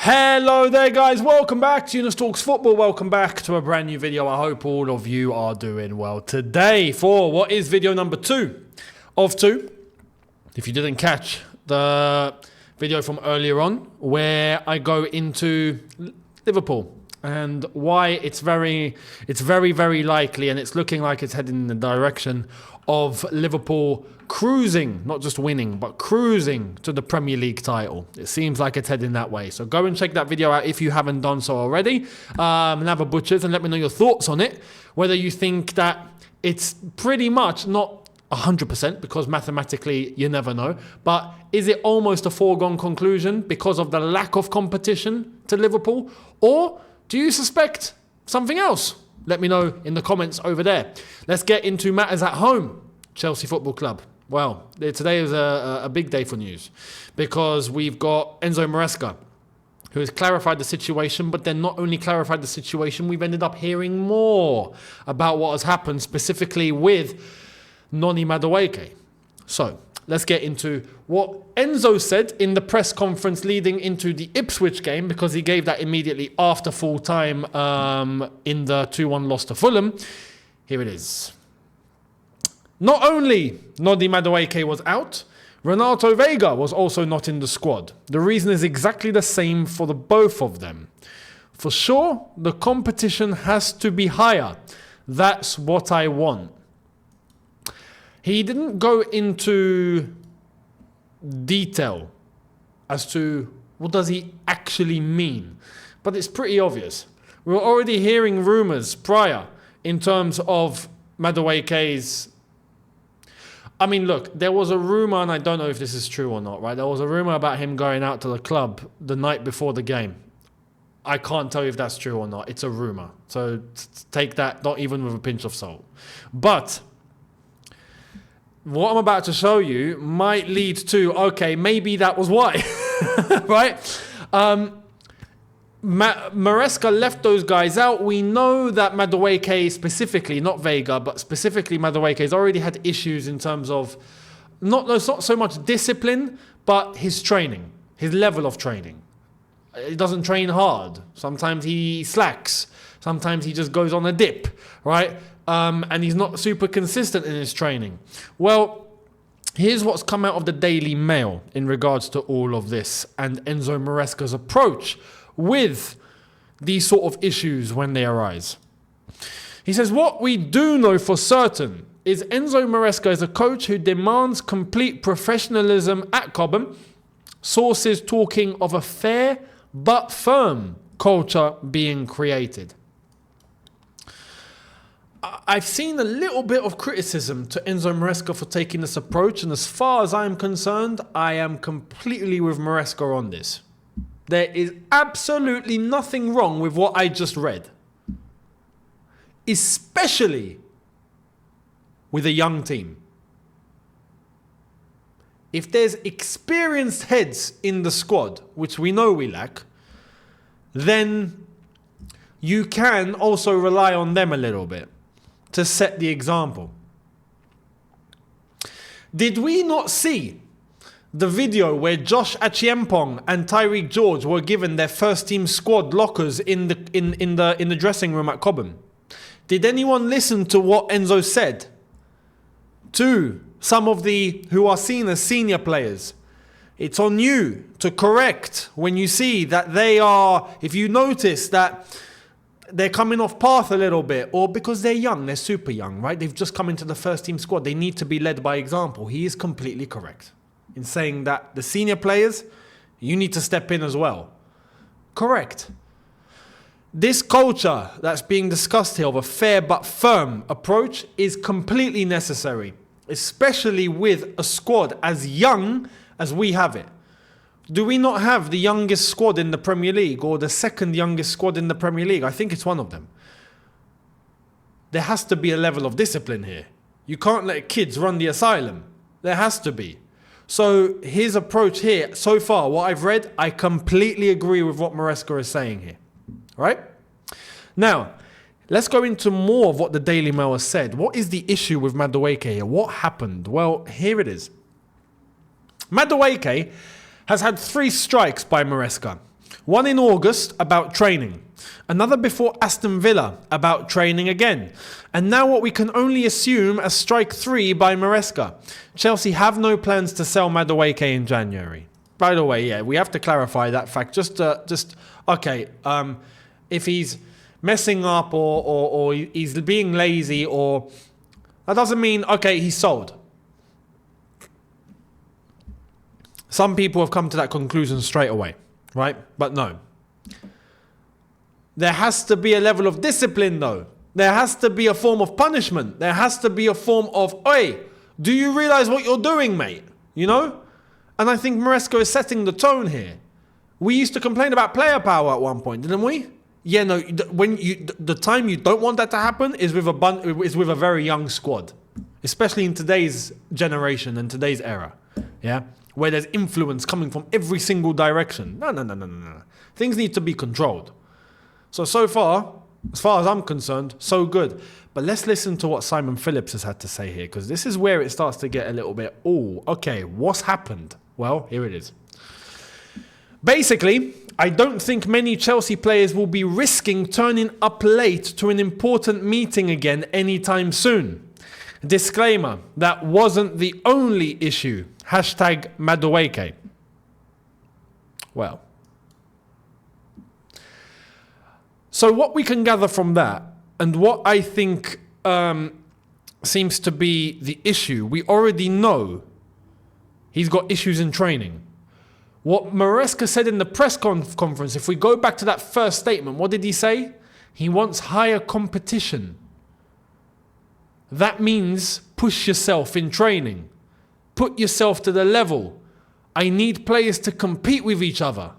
Hello there guys, welcome back to Younes Talks Football, welcome back to a brand new video. I hope all of you are doing well today for what is video number 2 of 2. If you didn't catch the video from earlier on where I go into Liverpool and why it's very likely and it's looking like it's heading in the direction of Liverpool cruising, not just winning, but cruising to the Premier League title. It seems like it's heading that way. So go and check that video out if you haven't done so already. And have a butchers and let me know your thoughts on it. Whether you think that it's pretty much not 100% because mathematically you never know, but is it almost a foregone conclusion because of the lack of competition to Liverpool? Or do you suspect something else? Let me know in the comments over there. Let's get into matters at home. Chelsea Football Club. Well, today is a big day for news because we've got Enzo Maresca, who has clarified the situation, but then not only clarified the situation, we've ended up hearing more about what has happened specifically with Noni Madueke. So let's get into what Enzo said in the press conference leading into the Ipswich game, because he gave that immediately after full time in the 2-1 loss to Fulham. Here it is. Not only Noni Madueke was out, Renato Veiga was also not in the squad. The reason is exactly the same for the both of them. For sure, the competition has to be higher. That's what I want. He didn't go into detail as to what does he actually mean, but it's pretty obvious. We were already hearing rumours prior in terms of Madueke's. I mean, look, there was a rumour, and I don't know if this is true or not, right? There was a rumour about him going out to the club the night before the game. I can't tell you if that's true or not. It's a rumour. So take that not even with a pinch of salt. But what I'm about to show you might lead to, okay, maybe that was why, right? Maresca left those guys out. We know that Madueke specifically, not Veiga, but specifically Madueke has already had issues in terms of not so much discipline, but his training, his level of training. He doesn't train hard. Sometimes he slacks. Sometimes he just goes on a dip, right? And he's not super consistent in his training. Well, here's what's come out of the Daily Mail in regards to all of this and Enzo Maresca's approach with these sort of issues when they arise. He says, what we do know for certain is Enzo Maresca is a coach who demands complete professionalism at Cobham. Sources talking of a fair but firm culture being created. I've seen a little bit of criticism to Enzo Maresca for taking this approach, and as far as I'm concerned, I am completely with Maresca on this. There is absolutely nothing wrong with what I just read, especially with a young team. If there's experienced heads in the squad, which we know we lack, then you can also rely on them a little bit to set the example. Did we not see the video where Josh Achiempong and Tyreek George were given their first team squad lockers in the dressing room at Cobham? Did anyone listen to what Enzo said to some of the who are seen as senior players? It's on you to correct when you see that they are, if you notice that they're coming off path a little bit, or because they're young, they're super young, right? They've just come into the first team squad. They need to be led by example. He is completely correct in saying that the senior players, you need to step in as well. Correct. This culture that's being discussed here of a fair but firm approach is completely necessary, especially with a squad as young as we have it. Do we not have the youngest squad in the Premier League, or the second youngest squad in the Premier League? I think it's one of them. There has to be a level of discipline here. You can't let kids run the asylum. There has to be. So his approach here, so far, what I've read, I completely agree with what Maresca is saying here. Right? Now, let's go into more of what the Daily Mail has said. What is the issue with Madueke here? What happened? Well, here it is. Madueke has had 3 strikes by Maresca. One in August about training. Another before Aston Villa about training again. And now what we can only assume as strike 3 by Maresca. Chelsea have no plans to sell Madueke in January. By the way, yeah, we have to clarify that fact. Okay, if he's messing up or he's being lazy, or that doesn't mean, okay, he's sold. Some people have come to that conclusion straight away, right? But no. There has to be a level of discipline, though. There has to be a form of punishment. There has to be a form of, oi, do you realize what you're doing, mate? You know? And I think Maresca is setting the tone here. We used to complain about player power at one point, didn't we? Yeah, no. The time you don't want that to happen is with a very young squad, especially in today's generation and today's era. Yeah, where there's influence coming from every single direction. No. Things need to be controlled. So far, as far as I'm concerned, so good. But let's listen to what Simon Phillips has had to say here, because this is where it starts to get a little bit, okay, what's happened? Well, here it is. Basically, I don't think many Chelsea players will be risking turning up late to an important meeting again anytime soon. Disclaimer, that wasn't the only issue. Hashtag Madueke. Well. So what we can gather from that, and what I think seems to be the issue, we already know he's got issues in training. What Maresca said in the press conference, if we go back to that first statement, what did he say? He wants higher competition. That means push yourself in training. Put yourself to the level. I need players to compete with each other.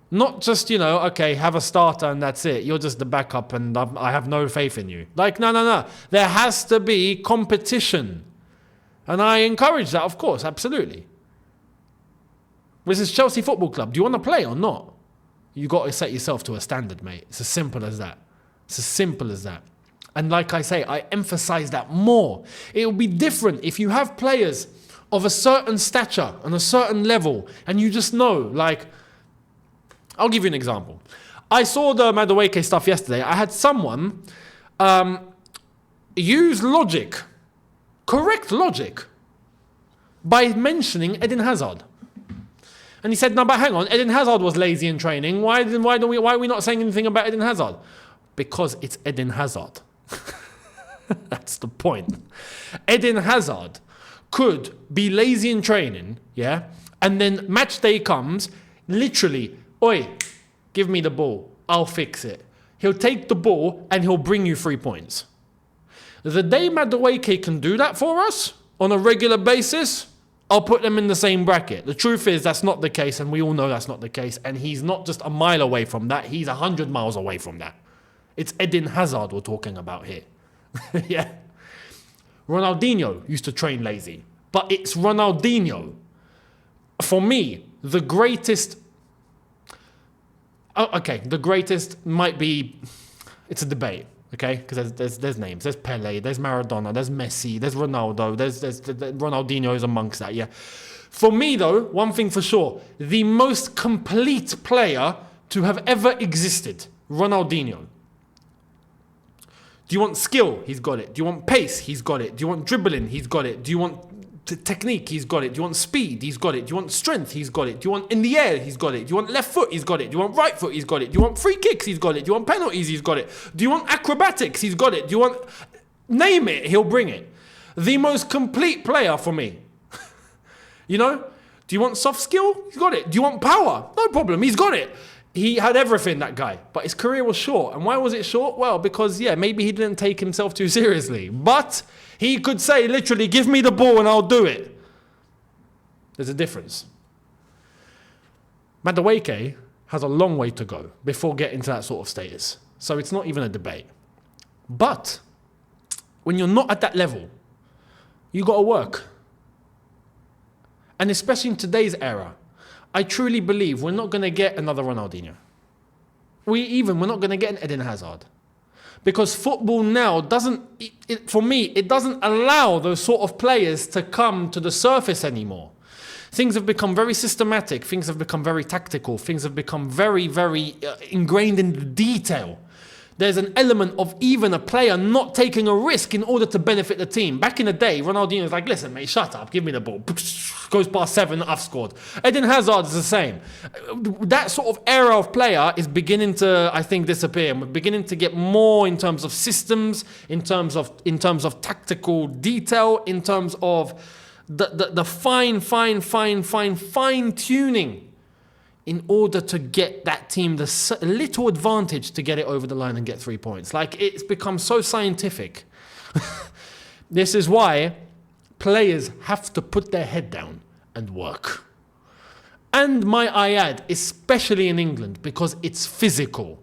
Not just, okay, have a starter and that's it. You're just the backup and I have no faith in you. No. There has to be competition. And I encourage that, of course, absolutely. This is Chelsea Football Club. Do you want to play or not? You got to set yourself to a standard, mate. It's as simple as that. It's as simple as that. And like I say, I emphasize that more. It will be different if you have players of a certain stature and a certain level, and you just know, I'll give you an example. I saw the Madueke stuff yesterday. I had someone use logic, correct logic, by mentioning Eden Hazard. And he said, no, but hang on, Eden Hazard was lazy in training. Why are we not saying anything about Eden Hazard? Because it's Eden Hazard. That's the point. Eden Hazard could be lazy in training, yeah? And then match day comes, literally, oi, give me the ball. I'll fix it. He'll take the ball and he'll bring you 3 points. The day Madueke can do that for us on a regular basis, I'll put them in the same bracket. The truth is that's not the case, and we all know that's not the case. And he's not just a mile away from that. He's 100 miles away from that. It's Eden Hazard we're talking about here. Yeah. Ronaldinho used to train lazy. But it's Ronaldinho. For me, the greatest... the greatest might be... It's a debate. Okay, because there's names. There's Pele, there's Maradona, there's Messi, there's Ronaldo, there's Ronaldinho is amongst that, yeah. For me, though, one thing for sure, the most complete player to have ever existed, Ronaldinho. Do you want skill? He's got it. Do you want pace? He's got it. Do you want dribbling? He's got it. Do you want technique? He's got it. Do you want speed? He's got it. Do you want strength? He's got it. Do you want in the air? He's got it. Do you want left foot? He's got it. Do you want right foot? He's got it. Do you want free kicks? He's got it. Do you want penalties? He's got it. Do you want acrobatics? He's got it. Do you want... Name it. He'll bring it. The most complete player for me. You know? Do you want soft skill? He's got it. Do you want power? No problem. He's got it. He had everything, that guy. But his career was short. And why was it short? Well, because, yeah, maybe he didn't take himself too seriously. But he could say, literally, give me the ball and I'll do it. There's a difference. Madueke has a long way to go before getting to that sort of status. So it's not even a debate. But when you're not at that level, you got to work. And especially in today's era, I truly believe we're not going to get another Ronaldinho. We're not going to get an Eden Hazard. Because football now doesn't, for me, it doesn't allow those sort of players to come to the surface anymore. Things have become very systematic. Things have become very tactical. Things have become very, very ingrained in the detail. There's an element of even a player not taking a risk in order to benefit the team. Back in the day, Ronaldinho was like, listen, mate, shut up, give me the ball. Goes past 7, I've scored. Eden Hazard is the same. That sort of era of player is beginning to, I think, disappear. We're beginning to get more in terms of systems, in terms of tactical detail, in terms of the fine tuning in order to get that team the little advantage to get it over the line and get 3 points. Like, it's become so scientific. This is why players have to put their head down and work. And might I add, especially in England, because it's physical.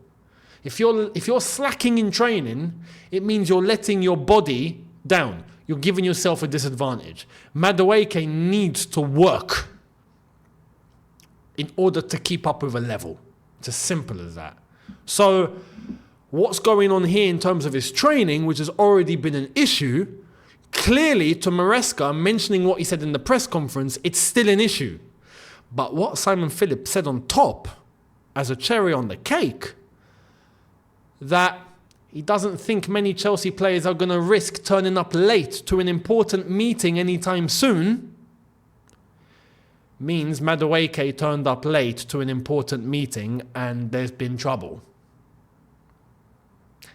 If you're slacking in training, it means you're letting your body down. You're giving yourself a disadvantage. Madueke needs to work in order to keep up with a level. It's as simple as that. So what's going on here in terms of his training, which has already been an issue, clearly to Maresca, mentioning what he said in the press conference, it's still an issue. But what Simon Phillips said on top, as a cherry on the cake, that he doesn't think many Chelsea players are going to risk turning up late to an important meeting anytime soon, means Madueke turned up late to an important meeting and there's been trouble.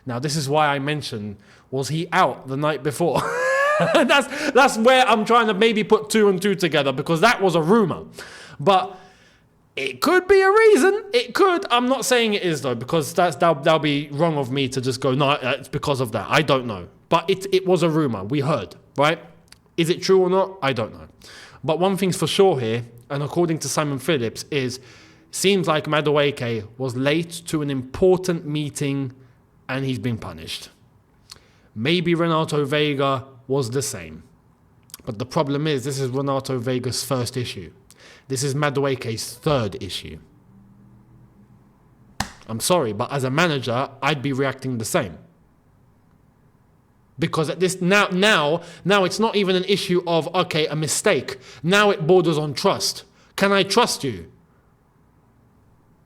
Now, this is why I mentioned, was he out the night before? That's where I'm trying to maybe put 2 and 2 together, because that was a rumour. But it could be a reason. It could. I'm not saying it is, though, because that'll be wrong of me to just go, no, it's because of that. I don't know. But it was a rumour. We heard, right? Is it true or not? I don't know. But one thing's for sure here, and according to Simon Phillips, seems like Madueke was late to an important meeting and he's been punished. Maybe Renato Vega was the same. But the problem is, this is Renato Vega's first issue. This is Madueke's third issue. I'm sorry, but as a manager, I'd be reacting the same. Because at this now it's not even an issue of, okay, a mistake. Now it borders on trust. Can I trust you?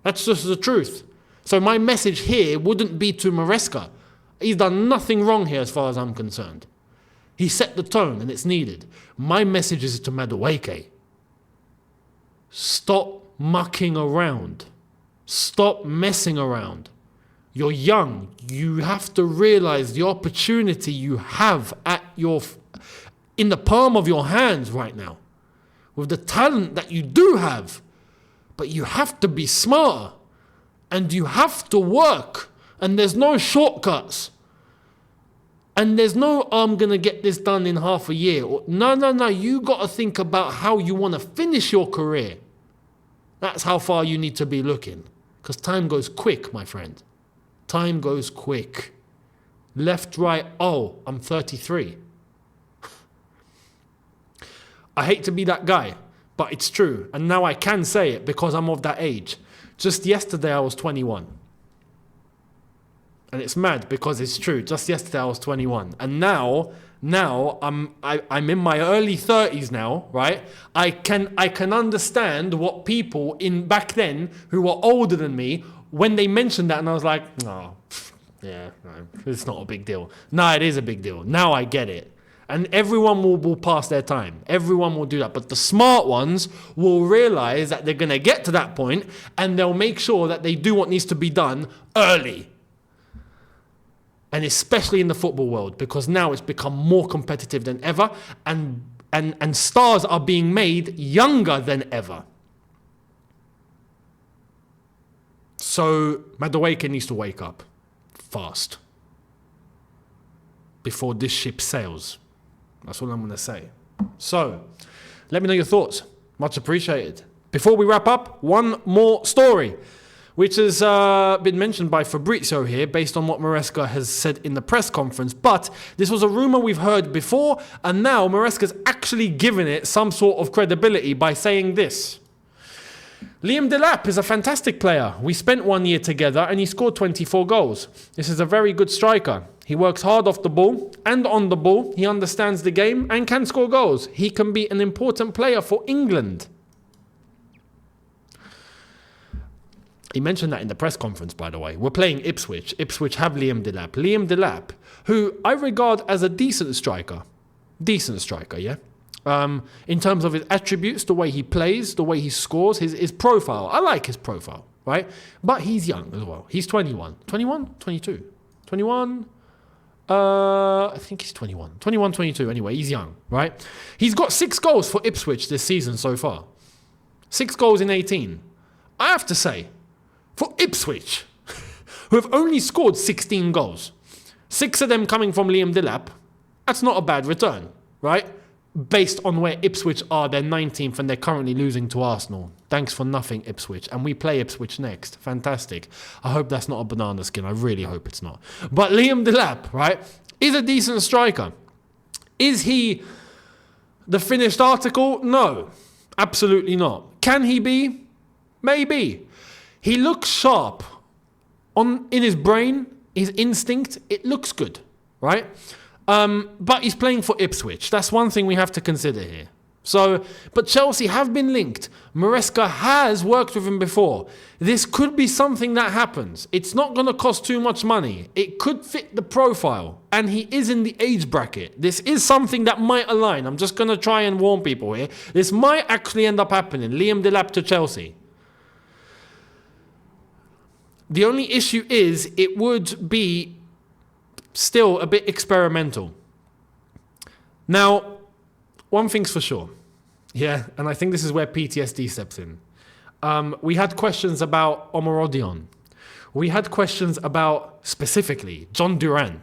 That's just the truth. So my message here wouldn't be to Maresca. He's done nothing wrong here as far as I'm concerned. He set the tone and it's needed. My message is to Madueke. Stop mucking around. Stop messing around. You're young. You have to realize the opportunity you have in the palm of your hands right now, with the talent that you do have. But you have to be smarter, and you have to work, and there's no shortcuts. And there's no, I'm going to get this done in half a year. No. You got to think about how you want to finish your career. That's how far you need to be looking. Because time goes quick, my friend. Time goes quick. Left, right, oh, I'm 33. I hate to be that guy, but it's true. And now I can say it because I'm of that age. Just yesterday I was 21. And it's mad because it's true. Just yesterday I was 21. And now I'm in my early 30s now, right? I can understand what people in back then who were older than me, when they mentioned that, and I was like, oh, yeah, no, it's not a big deal. No, it is a big deal. Now I get it. And everyone will pass their time. Everyone will do that. But the smart ones will realize that they're going to get to that point, and they'll make sure that they do what needs to be done early. And especially in the football world, because now it's become more competitive than ever, and stars are being made younger than ever. So Madueke needs to wake up fast before this ship sails. That's all I'm going to say. So let me know your thoughts. Much appreciated. Before we wrap up, one more story, which has been mentioned by Fabrizio here based on what Maresca has said in the press conference. But this was a rumour we've heard before, and now Maresca's actually given it some sort of credibility by saying this. Liam Delap is a fantastic player. We spent 1 year together and he scored 24 goals. This is a very good striker. He works hard off the ball and on the ball. He understands the game and can score goals. He can be an important player for England. He mentioned that in the press conference, by the way. We're playing Ipswich. Ipswich have Liam Delap. Liam Delap, who I regard as a decent striker. Decent striker, yeah? In terms of his attributes, the way he plays, the way he scores, his profile. I like his profile, right? But he's young as well. He's 21. 21? 22? 21? I think he's 21. 21, 22 anyway. He's young, right? He's got 6 goals for Ipswich this season so far. 6 goals in 18. I have to say, for Ipswich, who have only scored 16 goals, 6 of them coming from Liam Delap, that's not a bad return, right? Based on where Ipswich are, they're 19th and they're currently losing to Arsenal. Thanks for nothing, Ipswich. And we play Ipswich next. Fantastic. I hope that's not a banana skin. I really hope it's not. But Liam Delap, right, is a decent striker. Is he the finished article? No, absolutely not. Can he be? Maybe. He looks sharp. In his brain, his instinct, it looks good, right? But he's playing for Ipswich. That's one thing we have to consider here. So, but Chelsea have been linked. Maresca has worked with him before. This could be something that happens. It's not going to cost too much money. It could fit the profile. And he is in the age bracket. This is something that might align. I'm just going to try and warn people here. This might actually end up happening. Liam Delap to Chelsea. The only issue is it would be still a bit experimental. Now, one thing's for sure. Yeah, and I think this is where PTSD steps in. We had questions about Omar. We had questions about, specifically, John Duran.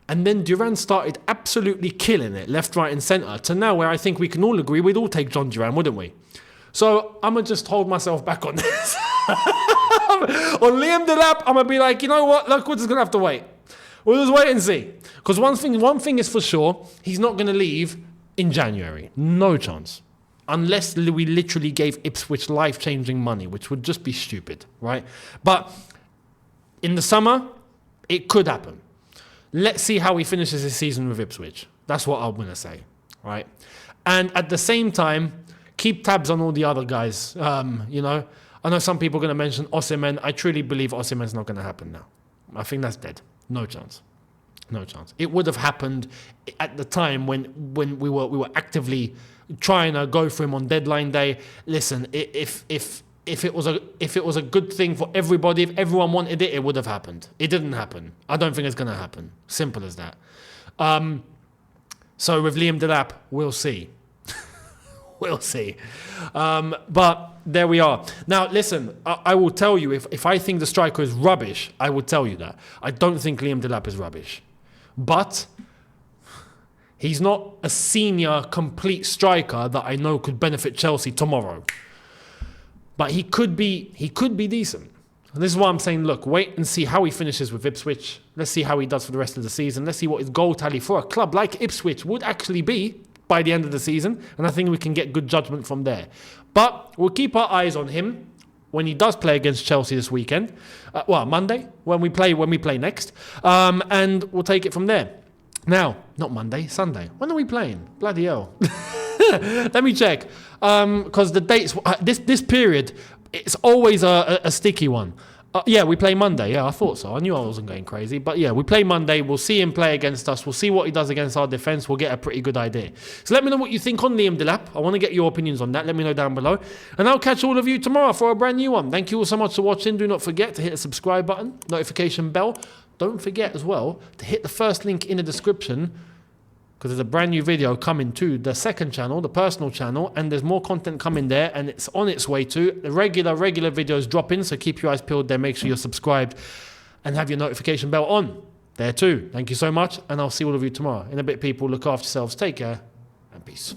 And then Duran started absolutely killing it, left, right, and centre, to now where I think we can all agree we'd all take John Duran, wouldn't we? So I'm going to just hold myself back on this. On Liam Delap, I'm going to be like, you know what? Look, we're just going to have to wait. We'll just wait and see. Because one thing is for sure, he's not going to leave in January. No chance. Unless we literally gave Ipswich life-changing money, which would just be stupid, right? But in the summer, it could happen. Let's see how he finishes his season with Ipswich. That's what I'm going to say, right? And at the same time, keep tabs on all the other guys. You know, I know some people are going to mention Osimhen. I truly believe Osimhen's not going to happen now. I think that's dead. No chance. No chance. It would have happened at the time when we were actively trying to go for him on deadline day. Listen, if it was a good thing for everybody, if everyone wanted it, it would have happened. It didn't happen. I don't think it's going to happen. Simple as that. So with Liam Delap, we'll see. We'll see. But there we are. Now, listen, I will tell you, if I think the striker is rubbish, I will tell you that. I don't think Liam Delap is rubbish. But he's not a senior, complete striker that I know could benefit Chelsea tomorrow. But he could be decent. And this is why I'm saying, look, wait and see how he finishes with Ipswich. Let's see how he does for the rest of the season. Let's see what his goal tally for a club like Ipswich would actually be by the end of the season, and I think we can get good judgment from there. But we'll keep our eyes on him when he does play against Chelsea this weekend. Monday, when we play next, and we'll take it from there. Now, not Monday, Sunday. When are we playing? Bloody hell. Let me check, because the dates, this period, it's always a sticky one. Yeah, we play Monday. Yeah, I thought so. I knew I wasn't going crazy. But yeah, we play Monday. We'll see him play against us. We'll see what he does against our defence. We'll get a pretty good idea. So let me know what you think on Liam Delap. I want to get your opinions on that. Let me know down below. And I'll catch all of you tomorrow for a brand new one. Thank you all so much for watching. Do not forget to hit the subscribe button, notification bell. Don't forget as well to hit the first link in the description, because there's a brand new video coming to the second channel, the personal channel, and there's more content coming there, and it's on its way to the regular videos dropping, so keep your eyes peeled there. Make sure you're subscribed and have your notification bell on there too. Thank you so much, and I'll see all of you tomorrow. In a bit, people. Look after yourselves. Take care, and peace.